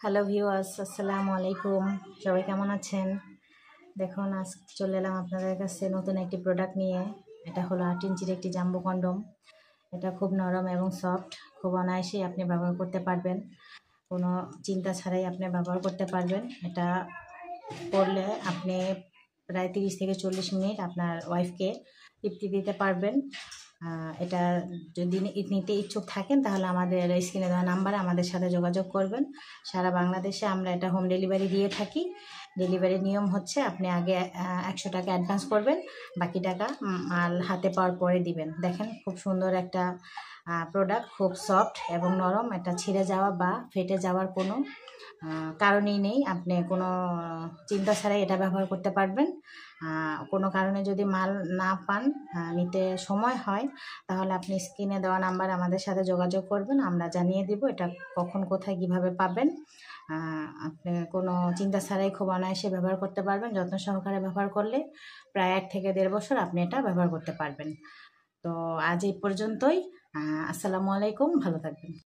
Hello viewers, আসসালামু আলাইকুম। সবাই কেমন আছেন? দেখুন, আজ চলে এলাম আপনাদের কাছে নতুন একটি প্রোডাক্ট নিয়ে। এটা হলো 8 ইঞ্চির একটি জাম্বো কন্ডম। এটা খুব নরম এবং সফট, খুব অনায়াসেই আপনি ব্যবহার করতে পারবেন। কোনো চিন্তা ছাড়াই আপনি ব্যবহার করতে পারবেন। এটা করলে আপনি প্রায় 30 থেকে 40 মিনিট আপনার ওয়াইফকে তৃপ্তি দিতে পারবেন। এটা যদি নিতে ইচ্ছুক থাকেন তাহলে আমাদের স্ক্রিনে দেওয়া নাম্বারে আমাদের সাথে যোগাযোগ করবেন। সারা বাংলাদেশে আমরা এটা হোম ডেলিভারি দিয়ে থাকি। ডেলিভারির নিয়ম হচ্ছে আপনি আগে 100 টাকা অ্যাডভান্স করবেন, বাকি টাকা মাল হাতে পাওয়ার পরে দিবেন। দেখেন, খুব সুন্দর একটা প্রোডাক্ট, খুব সফট এবং নরম। এটা ছিঁড়ে যাওয়া বা ফেটে যাওয়ার কোনো কারণই নেই। আপনি কোনো চিন্তা ছাড়াই এটা ব্যবহার করতে পারবেন। কোনো কারণে যদি মাল না পান, নিতে সময় হয়, তাহলে আপনি স্ক্রিনে দেওয়া নাম্বার আমাদের সাথে যোগাযোগ করবেন। আমরা জানিয়ে দিব এটা কখন কোথায় কিভাবে পাবেন। আপনি কোনো চিন্তা ছাড়াই খুব অনায়াসে ব্যবহার করতে পারবেন। যত্ন সহকারে ব্যবহার করলে প্রায় 1 থেকে 1.5 বছর আপনি এটা ব্যবহার করতে পারবেন। তো আজ এই পর্যন্তই। আসসালামু আলাইকুম, ভালো থাকবেন।